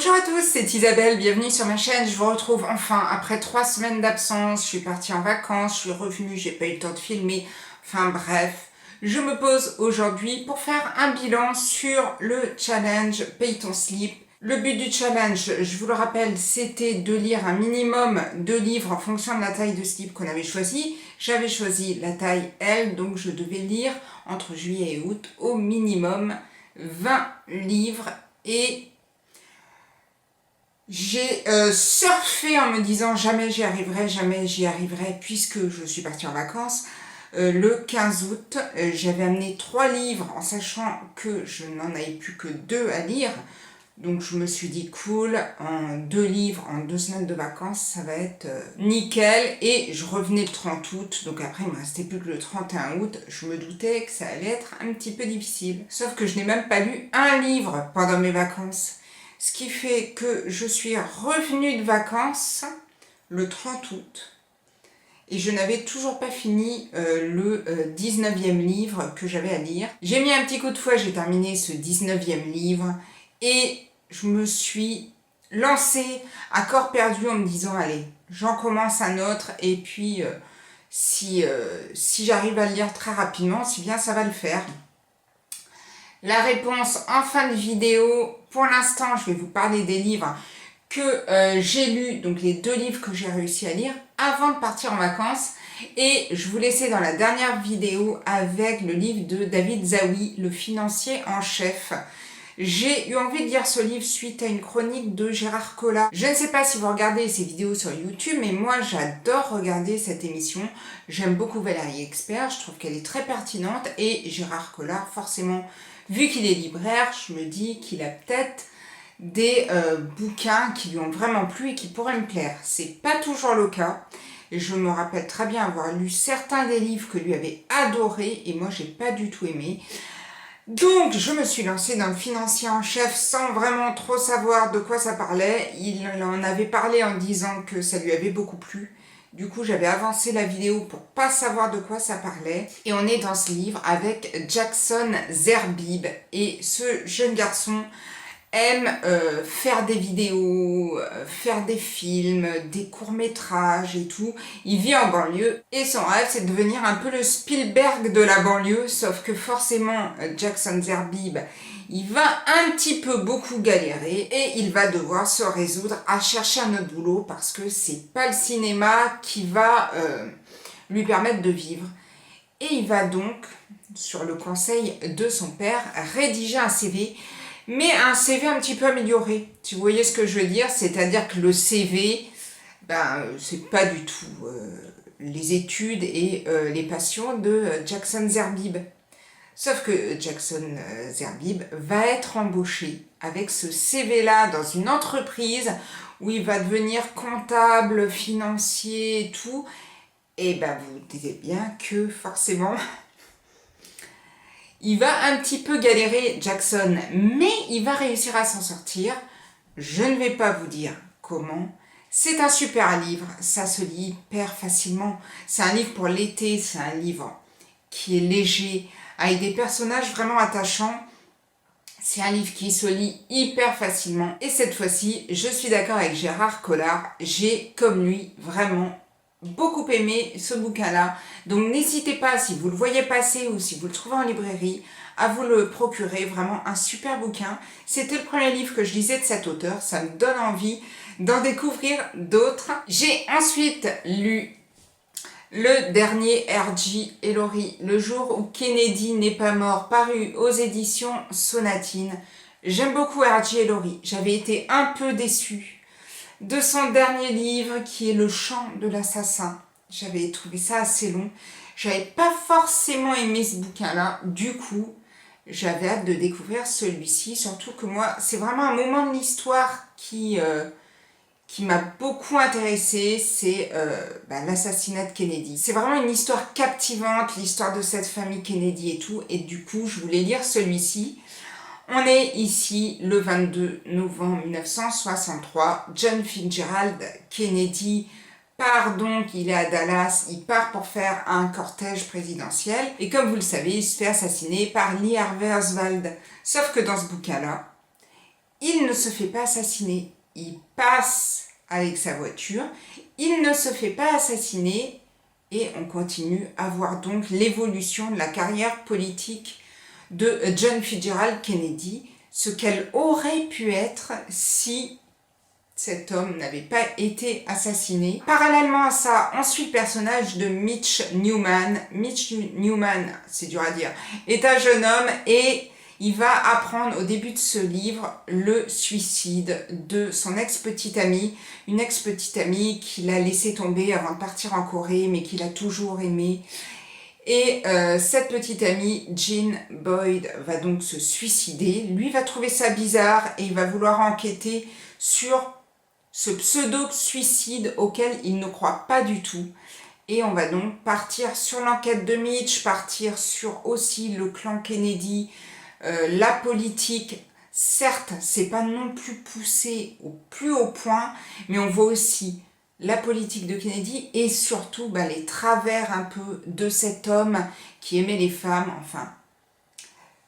Bonjour à tous, c'est Isabelle, bienvenue sur ma chaîne. Je vous retrouve enfin après 3 semaines d'absence. Je suis partie en vacances, je suis revenue, j'ai pas eu le temps de filmer. Enfin bref, je me pose aujourd'hui pour faire un bilan sur le challenge Paye ton slip. Le but du challenge, je vous le rappelle, c'était de lire un minimum de livres en fonction de la taille de slip qu'on avait choisi. J'avais choisi la taille L, donc je devais lire entre juillet et août au minimum 20 livres et j'ai surfé en me disant jamais j'y arriverai puisque je suis partie en vacances. Le 15 août, j'avais amené 3 livres en sachant que je n'en avais plus que 2 à lire. Donc je me suis dit cool, en 2 livres, en 2 semaines de vacances, ça va être nickel. Et je revenais le 30 août, donc après il me restait plus que le 31 août. Je me doutais que ça allait être un petit peu difficile. Sauf que je n'ai même pas lu un livre pendant mes vacances. Ce qui fait que je suis revenue de vacances le 30 août et je n'avais toujours pas fini le 19e livre que j'avais à lire. J'ai mis un petit coup de fouet, j'ai terminé ce 19e livre et je me suis lancée à corps perdu en me disant allez, j'en commence un autre et puis si j'arrive à le lire très rapidement, si bien ça va le faire. La réponse en fin de vidéo. Pour l'instant, je vais vous parler des livres que j'ai lus, donc les 2 livres que j'ai réussi à lire avant de partir en vacances. Et je vous laissais dans la dernière vidéo avec le livre de David Zaoui, Le financier en chef. J'ai eu envie de lire ce livre suite à une chronique de Gérard Collard. Je ne sais pas si vous regardez ces vidéos sur YouTube, mais moi j'adore regarder cette émission. J'aime beaucoup Valérie Expert, je trouve qu'elle est très pertinente. Et Gérard Collard, forcément, vu qu'il est libraire, je me dis qu'il a peut-être des bouquins qui lui ont vraiment plu et qui pourraient me plaire. C'est pas toujours le cas. Et je me rappelle très bien avoir lu certains des livres que lui avait adorés et moi j'ai pas du tout aimé. Donc je me suis lancée dans le financier en chef sans vraiment trop savoir de quoi ça parlait. Il en avait parlé en disant que ça lui avait beaucoup plu. Du coup, j'avais avancé la vidéo pour pas savoir de quoi ça parlait. Et on est dans ce livre avec Jackson Zerbib. Et ce jeune garçon aime faire des vidéos, faire des films, des courts-métrages et tout. Il vit en banlieue et son rêve c'est de devenir un peu le Spielberg de la banlieue, sauf que forcément Jackson Zerbib, il va un petit peu beaucoup galérer et il va devoir se résoudre à chercher un autre boulot parce que c'est pas le cinéma qui va lui permettre de vivre. Et il va donc, sur le conseil de son père, rédiger un CV, mais un CV un petit peu amélioré. Si vous voyez ce que je veux dire, c'est-à-dire que le CV, c'est pas du tout les études et les passions de Jackson Zerbib. Sauf que Jackson Zerbib va être embauché avec ce CV-là dans une entreprise où il va devenir comptable, financier et tout. Et vous dites bien que forcément, il va un petit peu galérer Jackson, mais il va réussir à s'en sortir. Je ne vais pas vous dire comment. C'est un super livre, ça se lit hyper facilement. C'est un livre pour l'été, c'est un livre qui est léger, avec des personnages vraiment attachants. C'est un livre qui se lit hyper facilement. Et cette fois-ci, je suis d'accord avec Gérard Collard. J'ai, comme lui, vraiment beaucoup aimé ce bouquin-là. Donc n'hésitez pas, si vous le voyez passer ou si vous le trouvez en librairie, à vous le procurer. Vraiment un super bouquin. C'était le premier livre que je lisais de cet auteur. Ça me donne envie d'en découvrir d'autres. J'ai ensuite lu le dernier R.J. Ellory, Le jour où Kennedy n'est pas mort, paru aux éditions Sonatine. J'aime beaucoup R.J. Ellory. J'avais été un peu déçue de son dernier livre qui est Le chant de l'assassin. J'avais trouvé ça assez long. J'avais pas forcément aimé ce bouquin-là. Du coup, j'avais hâte de découvrir celui-ci. Surtout que moi, c'est vraiment un moment de l'histoire qui m'a beaucoup intéressée, c'est l'assassinat de Kennedy. C'est vraiment une histoire captivante, l'histoire de cette famille Kennedy et tout, et du coup, je voulais lire celui-ci. On est ici le 22 novembre 1963. John Fitzgerald Kennedy part donc, il est à Dallas, il part pour faire un cortège présidentiel, et comme vous le savez, il se fait assassiner par Lee Harvey Oswald. Sauf que dans ce bouquin-là, il ne se fait pas assassiner. Il passe avec sa voiture, il ne se fait pas assassiner et on continue à voir donc l'évolution de la carrière politique de John Fitzgerald Kennedy, ce qu'elle aurait pu être si cet homme n'avait pas été assassiné. Parallèlement à ça, on suit le personnage de Mitch Newman. Mitch Newman, c'est dur à dire, est un jeune homme et il va apprendre au début de ce livre le suicide de son ex-petite amie, une ex-petite amie qu'il a laissé tomber avant de partir en Corée, mais qu'il a toujours aimée. Et cette petite amie, Jean Boyd, va donc se suicider. Lui va trouver ça bizarre et il va vouloir enquêter sur ce pseudo-suicide auquel il ne croit pas du tout. Et on va donc partir sur l'enquête de Mitch, partir sur aussi le clan Kennedy, la politique. Certes, c'est pas non plus poussé au plus haut point, mais on voit aussi la politique de Kennedy et surtout les travers un peu de cet homme qui aimait les femmes, enfin.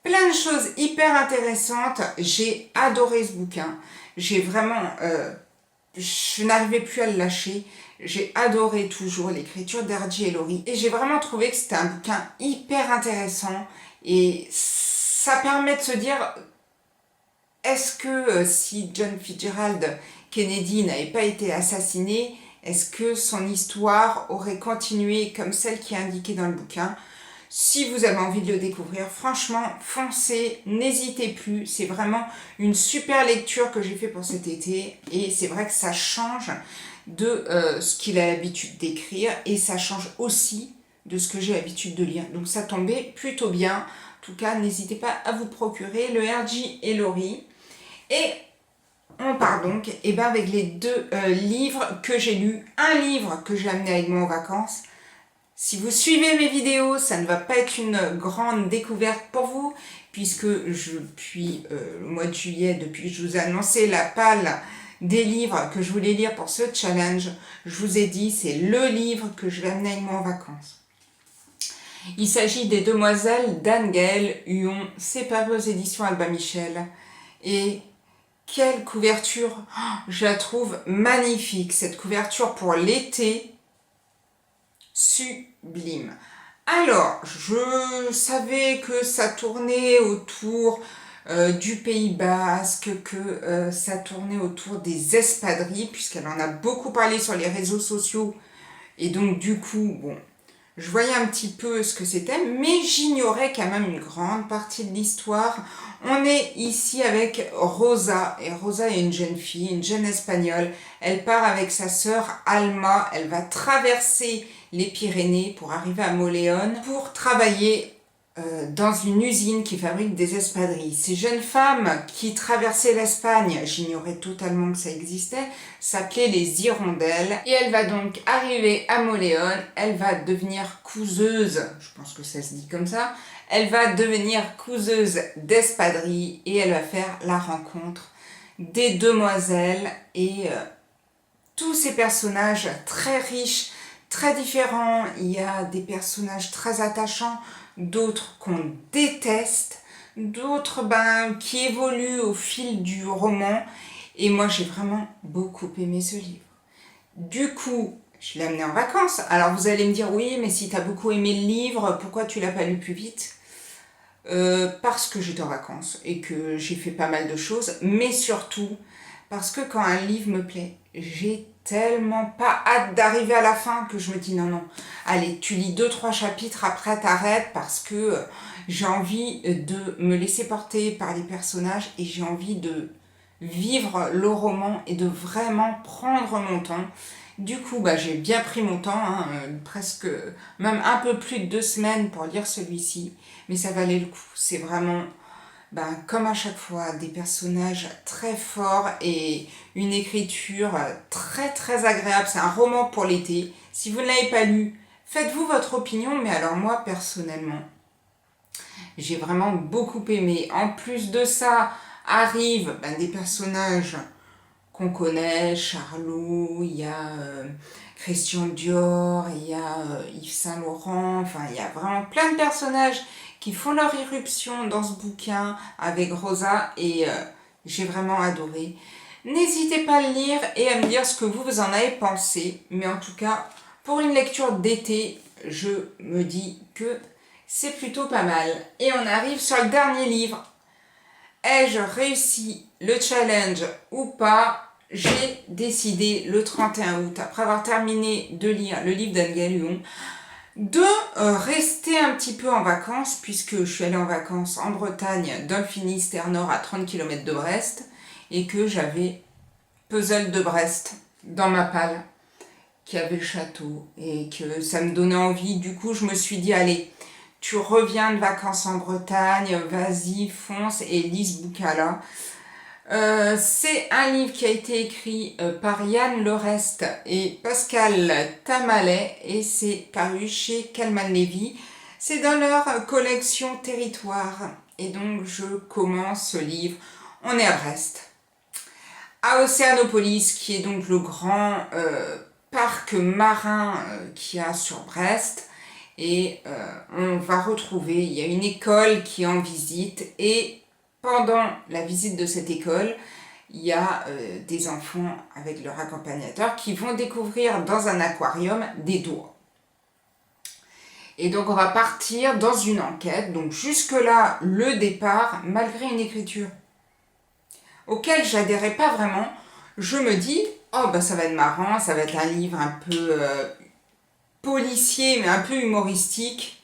Plein de choses hyper intéressantes. J'ai adoré ce bouquin. J'ai vraiment... je n'arrivais plus à le lâcher. J'ai adoré toujours l'écriture d'R.J. Ellory. Et j'ai vraiment trouvé que c'était un bouquin hyper intéressant. Et ça permet de se dire, est-ce que si John Fitzgerald Kennedy n'avait pas été assassiné, est-ce que son histoire aurait continué comme celle qui est indiquée dans le bouquin? Si vous avez envie de le découvrir, franchement, foncez, n'hésitez plus. C'est vraiment une super lecture que j'ai fait pour cet été. Et c'est vrai que ça change de ce qu'il a l'habitude d'écrire. Et ça change aussi de ce que j'ai l'habitude de lire. Donc ça tombait plutôt bien. En tout cas, n'hésitez pas à vous procurer le R.J. Ellory. Et on part donc avec les deux livres que j'ai lus. Un livre que j'ai amené avec moi en vacances. Si vous suivez mes vidéos, ça ne va pas être une grande découverte pour vous, puisque depuis le mois de juillet, depuis que je vous ai annoncé la palle des livres que je voulais lire pour ce challenge, je vous ai dit c'est le livre que je vais amener avec moi en vacances. Il s'agit des Demoiselles d'Anne-Gaëlle Huon, c'est paru aux éditions Albin Michel. Et quelle couverture, je la trouve magnifique, cette couverture pour l'été. Sublime. Alors, je savais que ça tournait autour du Pays Basque, que ça tournait autour des espadrilles, puisqu'elle en a beaucoup parlé sur les réseaux sociaux. Et donc, du coup, bon, je voyais un petit peu ce que c'était, mais j'ignorais quand même une grande partie de l'histoire. On est ici avec Rosa, et Rosa est une jeune fille, une jeune espagnole. Elle part avec sa sœur Alma, elle va traverser les Pyrénées pour arriver à Moléon pour travailler dans une usine qui fabrique des espadrilles. Ces jeunes femmes qui traversaient l'Espagne, j'ignorais totalement que ça existait, s'appelaient les Hirondelles. Et elle va donc arriver à Moléon, elle va devenir couseuse, je pense que ça se dit comme ça, elle va devenir couseuse d'espadrilles et elle va faire la rencontre des demoiselles et tous ces personnages très riches, très différents. Il y a des personnages très attachants, d'autres qu'on déteste, d'autres qui évoluent au fil du roman. Et moi, j'ai vraiment beaucoup aimé ce livre. Du coup, je l'ai amené en vacances. Alors vous allez me dire, oui, mais si tu as beaucoup aimé le livre, pourquoi tu l'as pas lu plus vite? Parce que j'étais en vacances et que j'ai fait pas mal de choses, mais surtout parce que quand un livre me plaît, j'ai tellement pas hâte d'arriver à la fin que je me dis non, allez, tu lis 2-3 chapitres, après t'arrêtes parce que j'ai envie de me laisser porter par les personnages et j'ai envie de vivre le roman et de vraiment prendre mon temps. Du coup, j'ai bien pris mon temps, presque même un peu plus de 2 semaines pour lire celui-ci, mais ça valait le coup. C'est vraiment, comme à chaque fois, des personnages très forts et une écriture très très agréable. C'est un roman pour l'été. Si vous ne l'avez pas lu, faites-vous votre opinion, mais alors moi, personnellement, j'ai vraiment beaucoup aimé. En plus de ça, arrivent des personnages qu'on connaît, Charlot, il y a Christian Dior, il y a Yves Saint Laurent, enfin il y a vraiment plein de personnages qui font leur irruption dans ce bouquin avec Rosa et J'ai vraiment adoré. N'hésitez pas à le lire et à me dire ce que vous en avez pensé. Mais en tout cas, pour une lecture d'été, je me dis que c'est plutôt pas mal. Et on arrive sur le dernier livre. Ai-je réussi le challenge ou pas? J'ai décidé le 31 août, après avoir terminé de lire le livre d'Anne Gallon, de rester un petit peu en vacances, puisque je suis allée en vacances en Bretagne, dans le Finistère Nord, à 30 km de Brest, et que j'avais Puzzle de Brest dans ma palle, qui avait le château, et que ça me donnait envie. Du coup, je me suis dit, allez, tu reviens de vacances en Bretagne, vas-y, fonce et lis ce bouquin-là. C'est un livre qui a été écrit par Yann Lorest et Pascal Tamalet et c'est paru chez Calman Levy. C'est dans leur collection Territoire. Et donc je commence ce livre. On est à Brest, à Océanopolis, qui est donc le grand parc marin qu'il y a sur Brest. Et on va retrouver, il y a une école qui est en visite et pendant la visite de cette école, il y a des enfants avec leur accompagnateur qui vont découvrir dans un aquarium des doigts. Et donc on va partir dans une enquête. Donc jusque-là, le départ, malgré une écriture auquel j'adhérais pas vraiment, je me dis, oh bah ça va être marrant, ça va être un livre un peu policier mais un peu humoristique.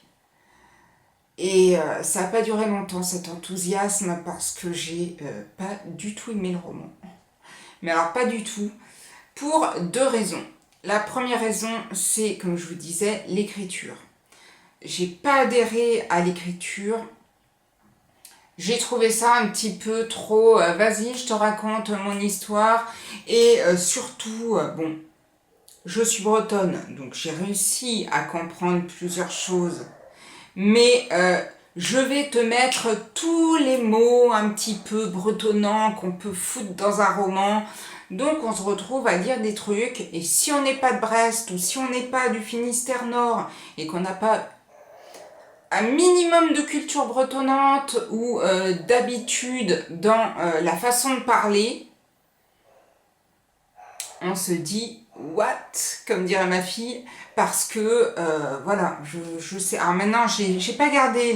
Et ça n'a pas duré longtemps cet enthousiasme parce que j'ai pas du tout aimé le roman. Mais alors pas du tout, pour deux raisons. La première raison, c'est, comme je vous disais, l'écriture. J'ai pas adhéré à l'écriture. J'ai trouvé ça un petit peu trop, vas-y, je te raconte mon histoire. Et surtout, bon, je suis bretonne, donc j'ai réussi à comprendre plusieurs choses. Mais je vais te mettre tous les mots un petit peu bretonnants qu'on peut foutre dans un roman. Donc on se retrouve à lire des trucs. Et si on n'est pas de Brest ou si on n'est pas du Finistère Nord et qu'on n'a pas un minimum de culture bretonnante ou d'habitude dans la façon de parler, on se dit what, comme dirait ma fille, parce que voilà, je sais. Alors maintenant, j'ai pas gardé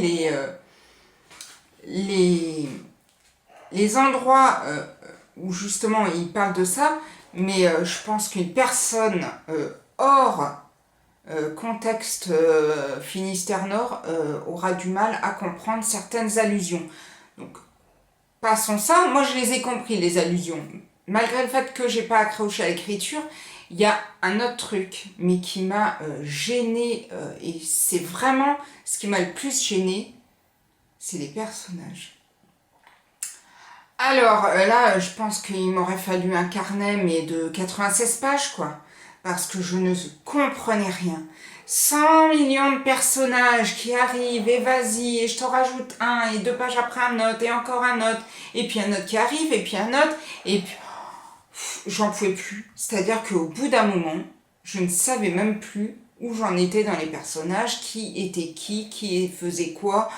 les endroits où justement il parle de ça, mais je pense qu'une personne hors contexte Finistère Nord aura du mal à comprendre certaines allusions. Donc passons ça, moi je les ai compris les allusions. Malgré le fait que j'ai pas accroché à l'écriture, il y a un autre truc, mais qui m'a gênée, et c'est vraiment ce qui m'a le plus gênée, c'est les personnages. Alors là, je pense qu'il m'aurait fallu un carnet, mais de 96 pages, quoi, parce que je ne comprenais rien. 100 millions de personnages qui arrivent, et vas-y, et je te rajoute un, et 2 pages après un autre, et encore un autre, et puis un autre qui arrive, et puis un autre, et puis j'en pouvais plus. C'est-à-dire qu'au bout d'un moment, je ne savais même plus où j'en étais dans les personnages, qui était qui faisait quoi,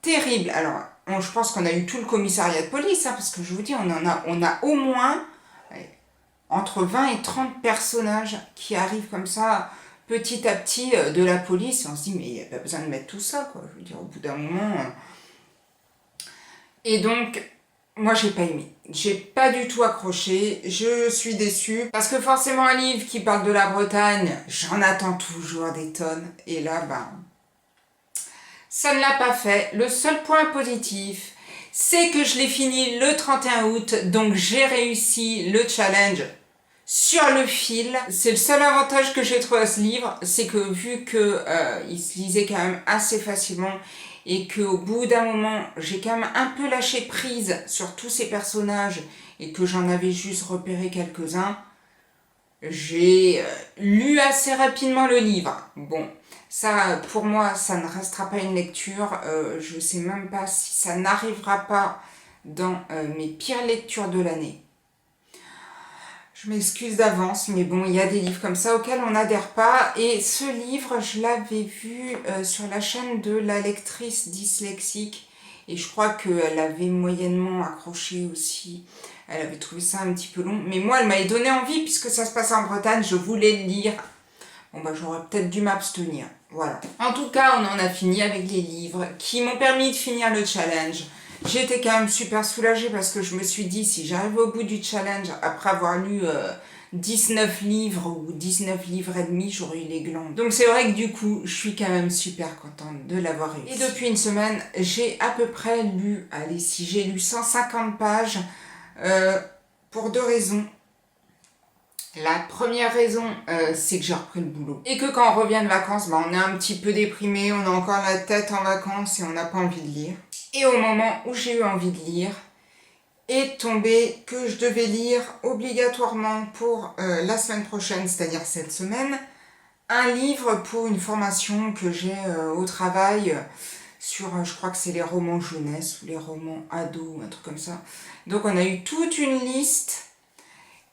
terrible. Alors, je pense qu'on a eu tout le commissariat de police, hein, parce que je vous dis, on a au moins entre 20 et 30 personnages qui arrivent comme ça, petit à petit, de la police, et on se dit, mais il n'y a pas besoin de mettre tout ça, quoi. Je veux dire, au bout d'un moment... Et donc, moi, j'ai pas aimé. J'ai pas du tout accroché. Je suis déçue. Parce que forcément, un livre qui parle de la Bretagne, j'en attends toujours des tonnes. Et là, ça ne l'a pas fait. Le seul point positif, c'est que je l'ai fini le 31 août. Donc, j'ai réussi le challenge sur le fil. C'est le seul avantage que j'ai trouvé à ce livre. C'est que vu que il se lisait quand même assez facilement, et qu'au bout d'un moment, j'ai quand même un peu lâché prise sur tous ces personnages et que j'en avais juste repéré quelques-uns, j'ai lu assez rapidement le livre. Bon, ça, pour moi, ça ne restera pas une lecture. Je ne sais même pas si ça n'arrivera pas dans mes pires lectures de l'année. Je m'excuse d'avance, mais bon, il y a des livres comme ça auxquels on n'adhère pas. Et ce livre, je l'avais vu sur la chaîne de la lectrice dyslexique. Et je crois qu'elle avait moyennement accroché aussi. Elle avait trouvé ça un petit peu long. Mais moi, elle m'avait donné envie puisque ça se passe en Bretagne. Je voulais le lire. Bon, bah, j'aurais peut-être dû m'abstenir. Voilà. En tout cas, on en a fini avec les livres qui m'ont permis de finir le challenge. J'étais quand même super soulagée parce que je me suis dit, si j'arrive au bout du challenge, après avoir lu 19 livres ou 19 livres et demi, j'aurais eu les glandes. Donc c'est vrai que du coup, je suis quand même super contente de l'avoir réussi. Et depuis une semaine, j'ai à peu près lu, allez, si j'ai lu 150 pages, pour deux raisons. La première raison, c'est que j'ai repris le boulot. Et que quand on revient de vacances, bah, on est un petit peu déprimé, on a encore la tête en vacances et on n'a pas envie de lire. Et au moment où j'ai eu envie de lire, est tombé que je devais lire obligatoirement pour la semaine prochaine, c'est-à-dire cette semaine, un livre pour une formation que j'ai au travail sur, je crois que c'est les romans jeunesse ou les romans ados, un truc comme ça. Donc on a eu toute une liste.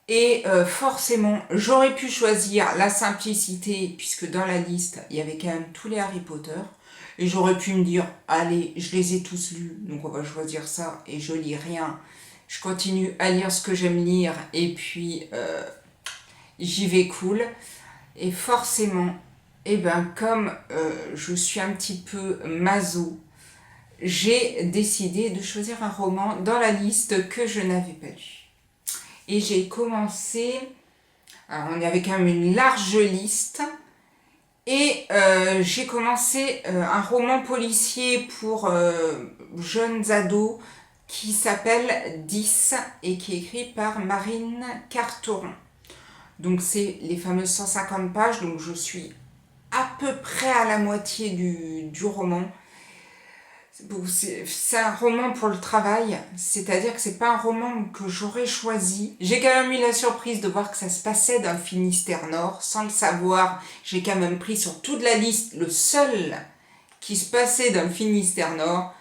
Et forcément, j'aurais pu choisir la simplicité, puisque dans la liste, il y avait quand même tous les Harry Potter. Et j'aurais pu me dire, allez, je les ai tous lus, donc on va choisir ça, et je lis rien. Je continue à lire ce que j'aime lire, et puis j'y vais cool. Et forcément, eh ben, comme je suis un petit peu maso, j'ai décidé de choisir un roman dans la liste que je n'avais pas lu. Et j'ai commencé, alors on avait quand même une large liste, et j'ai commencé un roman policier pour jeunes ados qui s'appelle 10 et qui est écrit par Marine Carteron. Donc c'est les fameuses 150 pages, donc je suis à peu près à la moitié du roman. C'est un roman pour le travail, c'est-à-dire que c'est pas un roman que j'aurais choisi. J'ai quand même eu la surprise de voir que ça se passait dans le Finistère Nord, sans le savoir. J'ai quand même pris sur toute la liste le seul qui se passait dans le Finistère Nord.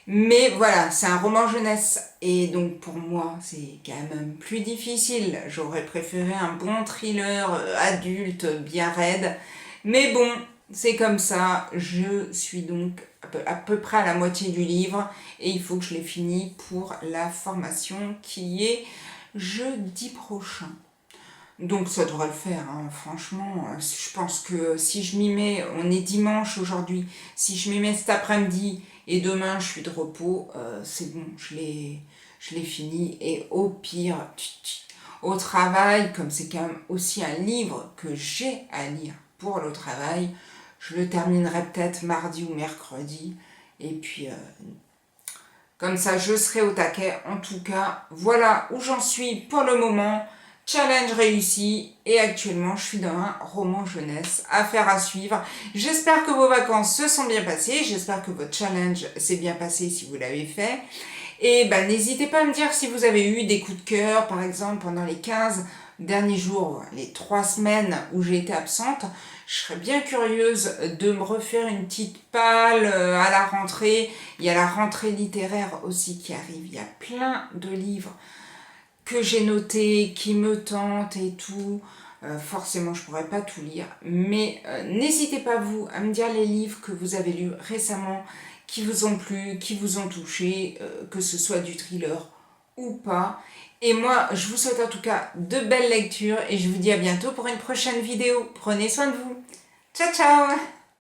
Mais voilà, c'est un roman jeunesse, et donc pour moi, c'est quand même plus difficile. J'aurais préféré un bon thriller adulte, bien raide. Mais bon, c'est comme ça, je suis donc à peu près à la moitié du livre, et il faut que je l'ai fini pour la formation qui est jeudi prochain. Donc ça devrait le faire, hein. Franchement, je pense que si je m'y mets, on est dimanche aujourd'hui, si je m'y mets cet après-midi et demain je suis de repos, c'est bon, je l'ai fini. Et au pire, au travail, comme c'est quand même aussi un livre que j'ai à lire pour le travail, je le terminerai peut-être mardi ou mercredi, et puis comme ça je serai au taquet. En tout cas, voilà où j'en suis pour le moment. Challenge réussi, et actuellement je suis dans un roman jeunesse, affaire à suivre. J'espère que vos vacances se sont bien passées, j'espère que votre challenge s'est bien passé si vous l'avez fait. Et ben, n'hésitez pas à me dire si vous avez eu des coups de cœur, par exemple pendant les 15 derniers jours, les 3 semaines où j'ai été absente. Je serais bien curieuse de me refaire une petite palle à la rentrée. Il y a la rentrée littéraire aussi qui arrive, il y a plein de livres que j'ai noté, qui me tente et tout. Forcément, je ne pourrais pas tout lire, mais n'hésitez pas vous à me dire les livres que vous avez lus récemment, qui vous ont plu, qui vous ont touché, que ce soit du thriller ou pas. Et moi, je vous souhaite en tout cas de belles lectures, et je vous dis à bientôt pour une prochaine vidéo. Prenez soin de vous. Ciao, ciao!